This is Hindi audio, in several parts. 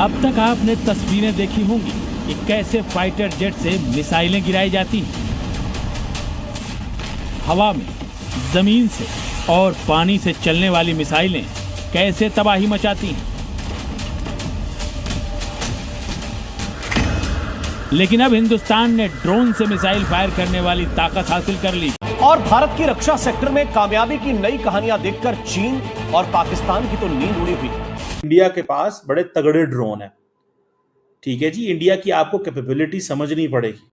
अब तक आपने तस्वीरें देखी होंगी कि कैसे फाइटर जेट से मिसाइलें गिराई जाती हैं, हवा में, जमीन से और पानी से चलने वाली मिसाइलें कैसे तबाही मचाती हैं। लेकिन अब हिंदुस्तान ने ड्रोन से मिसाइल फायर करने वाली ताकत हासिल कर ली। और भारत की रक्षा सेक्टर में कामयाबी की नई कहानियां देखकर चीन और पाकिस्तान की तो नींद उड़ी हुई। इंडिया के पास बड़े तगड़े ड्रोन है, ठीक है जी। इंडिया की आपको कैपेबिलिटी समझनी पड़ेगी।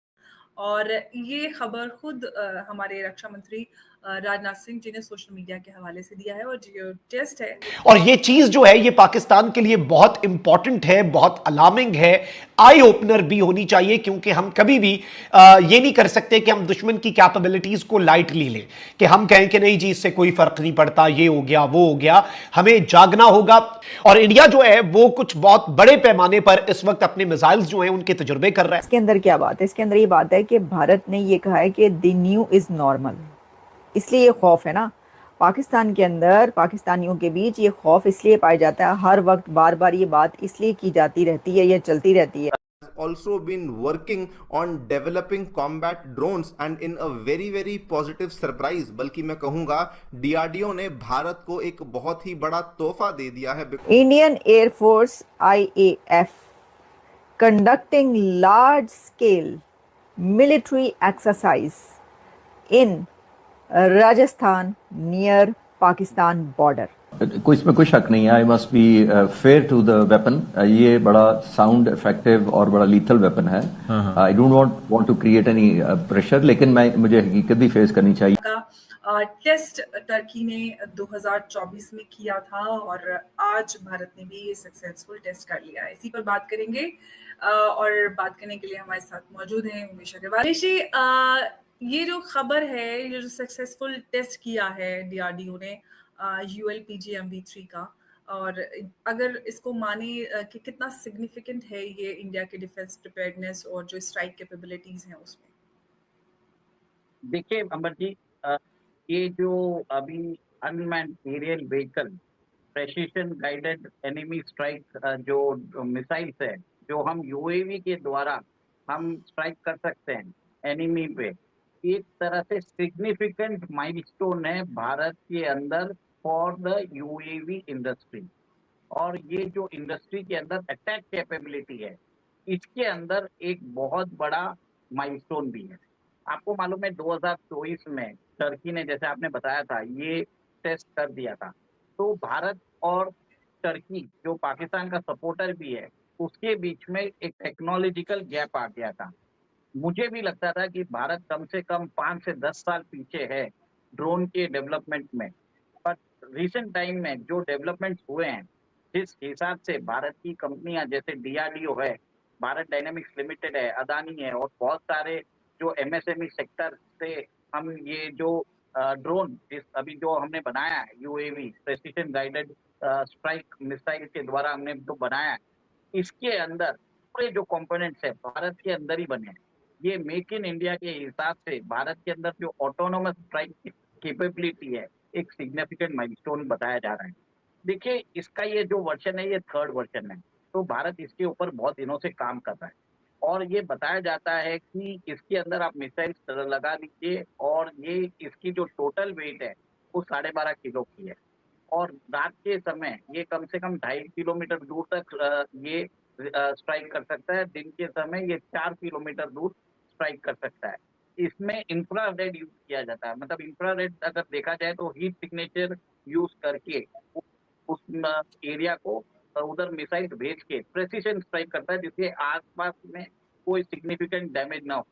और ये खबर खुद हमारे रक्षा मंत्री राजनाथ सिंह जी ने सोशल मीडिया के हवाले से दिया है। और जो टेस्ट है, और ये चीज जो है ये पाकिस्तान के लिए बहुत इंपॉर्टेंट है, बहुत अलार्मिंग है, आई ओपनर भी होनी चाहिए, क्योंकि हम कभी भी ये नहीं कर सकते कि हम दुश्मन की कैपेबिलिटीज को लाइटली लें, कि हम कहें कि नहीं जी इससे कोई फर्क नहीं पड़ता, ये हो गया वो हो गया। हमें जागना होगा। और इंडिया जो है वो कुछ बहुत बड़े पैमाने पर इस वक्त अपने मिसाइल्स जो हैं उनके तजुर्बे कर रहा है। इसके अंदर क्या बात है? इसके अंदर ये बात है कि भारत ने ये कहा है कि द न्यू इज नॉर्मल, इसलिए ये खौफ है ना पाकिस्तान के अंदर, पाकिस्तानियों के बीच ये खौफ इसलिए पाया जाता है। हर वक्त बार बार ये बात इसलिए की जाती रहती है, ये चलती रहती है। Also been working on developing combat drones and in a very positive surprise, बल्कि मैं कहूंगा DRDO ने भारत को एक बहुत ही बड़ा तोहफा दे दिया है। Indian air force IAF conducting large scale military exercise in Rajasthan near Pakistan border. कोई इसमें कोई शक नहीं है। I must be fair to the weapon. ये बड़ा साउंड इफेक्टिव और बड़ा लीथल वेपन है। I don't want to create any pressure, लेकिन मुझे हकीकत भी फेस करनी चाहिए। टेस्ट टर्की ने 2024 में किया था और आज भारत ने भी ये सक्सेसफुल टेस्ट कर लिया है। इसी पर बात करेंगे और बात करने के लिए हमारे साथ मौजूद हैं उमेश अग्रवाल। ये जो खबर है, ये जो सक्सेसफुल टेस्ट किया है DRDO ने ULPG MV3 का, और अगर इसको माने कि कितना सिग्निफिकेंट है ये इंडिया के डिफेंस प्रिपेयर्डनेस और जो स्ट्राइक कैपेबिलिटीज हैं उसमें। देखिए अमर जी, ये जो अभी unmanned aerial vehicle precision guided enemy strike जो मिसाइल्स है, जो हम UAV के द्वारा हम स्ट्राइक कर सकते हैं एनिमी पे, एक तरह से सिग्निफिकेंट माइलस्टोन है भारत के अंदर फॉर द UAV इंडस्ट्री। और ये जो इंडस्ट्री के अंदर अटैक कैपेबिलिटी है, इसके अंदर एक बहुत बड़ा माइलस्टोन भी है। आपको मालूम है 2024 में टर्की ने, जैसे आपने बताया था, ये टेस्ट कर दिया था। तो भारत और टर्की, जो पाकिस्तान का सपोर्टर भी है, उसके बीच में एक टेक्नोलॉजिकल गैप आ गया था। मुझे भी लगता था कि भारत कम से कम 5 से 10 साल पीछे है ड्रोन के डेवलपमेंट में। बट रिसेंट टाइम में जो डेवलपमेंट्स हुए हैं, जिस हिसाब से भारत की कंपनियां जैसे DRDO है, भारत डायनामिक्स लिमिटेड है, अदानी है, और बहुत सारे जो MSME सेक्टर से हम ये जो ड्रोन अभी जो हमने बनाया है UAV precision guided strike missile के द्वारा हमने जो बनाया है, इसके अंदर पूरे जो कंपोनेंट्स है भारत के अंदर ही बने हैं। ये मेक इन इंडिया के हिसाब से भारत के अंदर जो ऑटोनोमस स्ट्राइक कैपेबिलिटी है, एक सिग्निफिकेंट माइलस्टोन बताया जा रहा है। देखिए इसका ये जो वर्जन है, ये 3rd वर्जन है, तो भारत इसके ऊपर बहुत दिनों से काम कर रहा है। और ये बताया जाता है कि इसके अंदर आप मिसाइल लगा दीजिए और ये इसकी जो टोटल वेट है वो 12.5 किलो की है। और रात के समय ये कम से कम 2.5 किलोमीटर दूर तक ये स्ट्राइक कर सकता है। दिन के समय ये 4 किलोमीटर दूर स्ट्राइक कर सकता है। इसमें इंफ्रारेड यूज किया जाता है। मतलब इंफ्रारेड अगर देखा जाए तो हीट सिग्नेचर यूज करके उस एरिया को उधर मिसाइल भेज के प्रेसिशन स्ट्राइक करता है, जिसके आसपास में कोई सिग्निफिकेंट डैमेज ना हो।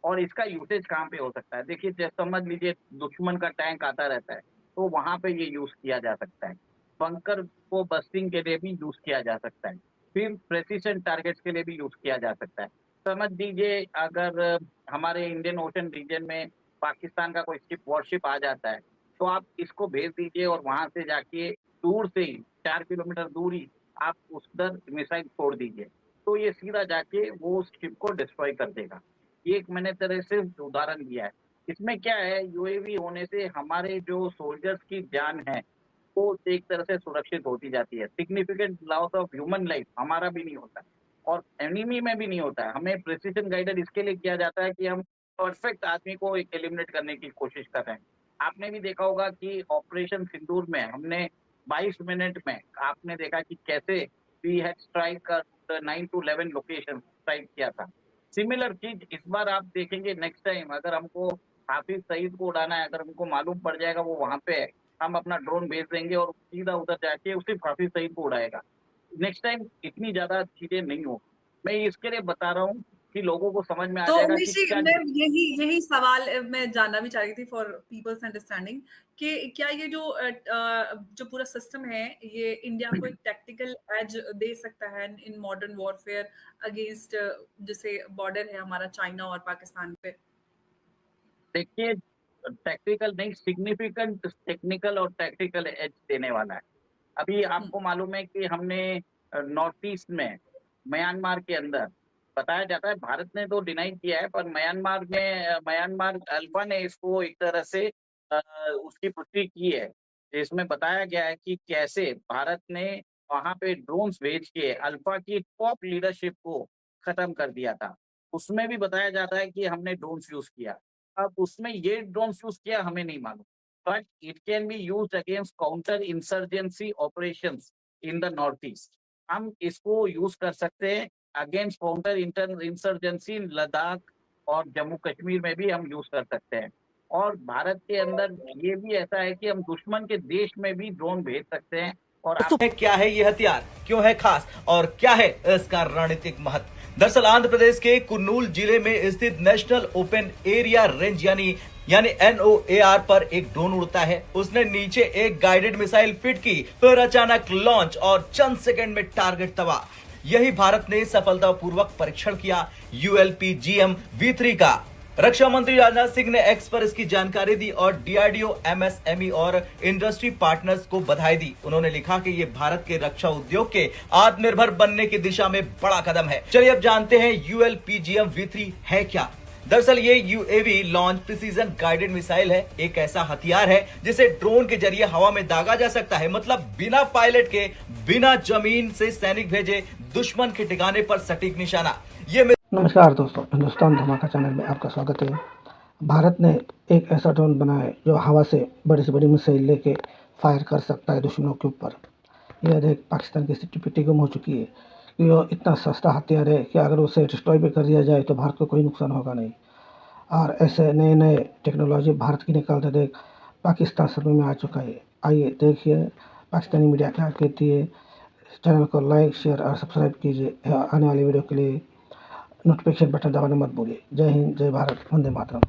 और इसका यूसेज कहाँ पे हो सकता है? देखिए, जैसे समझ लीजिए दुश्मन का टैंक आता रहता है, तो वहां पे ये यूज किया जा सकता है। बंकर को बस्टिंग के लिए भी यूज किया जा सकता है। फिर प्रेसिशन टारगेट्स के लिए भी यूज किया जा सकता है। समझ लीजिए अगर हमारे इंडियन ओशन रीजन में पाकिस्तान का कोई शिप वॉरशिप आ जाता है, तो आप इसको भेज दीजिए और वहां से जाके दूर से ही 4 किलोमीटर दूर ही आप उधर मिसाइल छोड़ दीजिए, तो ये सीधा जाके वो उस शिप को डिस्ट्रॉय कर देगा। ये एक मैंने तरह से उदाहरण दिया है। इसमें क्या है, UAV होने से हमारे जो सोल्जर्स की जान है वो एक तरह से सुरक्षित होती जाती है। Significant loss of human life हमारा भी नहीं होता और एनिमी में भी नहीं होता है। हमें प्रिसिजन गाइडेड इसके लिए किया जाता है कि हम परफेक्ट आदमी को एलिमिनेट करने की कोशिश कर रहे हैं। आपने भी देखा होगा कि ऑपरेशन सिंदूर में हमने 22 मिनट में आपने देखा कि कैसे we had strike 9 to 11 location strike किया था। सिमिलर चीज इस बार आप देखेंगे नेक्स्ट टाइम अगर हमको हाफिज सईद को उड़ाना है, अगर हमको मालूम पड़ जाएगा वो वहां पे है, हम अपना ड्रोन भेज देंगे और सीधा उधर जाके सिर्फ हाफिज सईद को उड़ाएगा। नेक्स्ट टाइम इतनी ज्यादा चीजें नहीं हो। मैं इसके लिए बता रहा हूँ कि लोगों को समझ में आ तो जाएगा कि उमेश जी, क्या मैं यही सवाल मैं जानना भी चाह रही थी फॉर पीपल्स अंडरस्टैंडिंग कि क्या ये जो पूरा सिस्टम है ये इंडिया को एक टैक्टिकल एज दे सकता है इन मॉडर्न वॉरफेयर अगेंस्ट जैसे बॉर्डर है हमारा चाइना और पाकिस्तान पे। देखिए टैक्टिकल नहीं, सिग्निफिकेंट टेक्निकल और टैक्टिकल एज देने वाला है। अभी आपको मालूम है कि हमने नॉर्थ ईस्ट में म्यांमार के अंदर बताया जाता है, भारत ने तो डिनाई किया है, पर म्यांमार अल्फा ने इसको एक तरह से उसकी पुष्टि की है। इसमें बताया गया है कि कैसे भारत ने वहां पे ड्रोन्स भेज के अल्फा की टॉप लीडरशिप को खत्म कर दिया था। उसमें भी बताया जाता है कि हमने ड्रोन्स यूज किया। अब उसमें ये ड्रोन्स यूज किया हमें नहीं मालूम, but it can be used against counter insurgency operations in the north east. हम इसको यूज कर सकते हैं अगेंस्ट काउंटर इंसर्जेंसी इन लद्दाख और जम्मू कश्मीर में भी हम यूज कर सकते हैं। और भारत के अंदर ये भी ऐसा है कि हम दुश्मन के देश में भी ड्रोन भेज सकते हैं। और क्या है ये हथियार, क्यों है खास और क्या है इसका रणनीतिक महत्व? दरअसल आंध्र प्रदेश के कुर्नूल जिले में स्थित नेशनल ओपन एरिया रेंज यानी NOAR पर एक ड्रोन उड़ता है। उसने नीचे एक गाइडेड मिसाइल फिट की, फिर अचानक लॉन्च और चंद सेकंड में टारगेट तबाह। यही भारत ने सफलतापूर्वक परीक्षण किया ULP-GM V3 का। रक्षा मंत्री राजनाथ सिंह ने एक्स पर इसकी जानकारी दी और DRDO, MSME और इंडस्ट्री पार्टनर्स को बधाई दी। उन्होंने लिखा कि ये भारत के रक्षा उद्योग के आत्मनिर्भर बनने की दिशा में बड़ा कदम है। चलिए अब जानते हैं ULP-GM V3 है क्या। दरअसल ये UAV launch precision guided missile है। एक ऐसा हथियार है जिसे ड्रोन के जरिए हवा में दागा जा सकता है, मतलब बिना पायलट के, बिना जमीन से सैनिक भेजे दुश्मन के ठिकाने पर सटीक निशाना। ये नमस्कार दोस्तों, हिंदुस्तान धमाका चैनल में आपका स्वागत है। भारत ने एक ऐसा ड्रोन बनाया है जो हवा से बड़ी मिसाइल लेके फायर कर सकता है दुश्मनों के ऊपर। यह देख पाकिस्तान की सिटी गुम हो चुकी है कि वो इतना सस्ता हथियार है कि अगर उसे डिस्ट्रॉय भी कर दिया जाए तो भारत को कोई नुकसान होगा नहीं। और ऐसे नए टेक्नोलॉजी भारत की निकालते देख पाकिस्तान समझ में आ चुका है। आइए देखिए पाकिस्तानी मीडिया क्या कहती है। चैनल को लाइक, शेयर और सब्सक्राइब कीजिए। आने वाली वीडियो के लिए नोटिफिकेशन बटन दबाना मत भूलिए। जय हिंद, जय भारत, वंदे मातरम।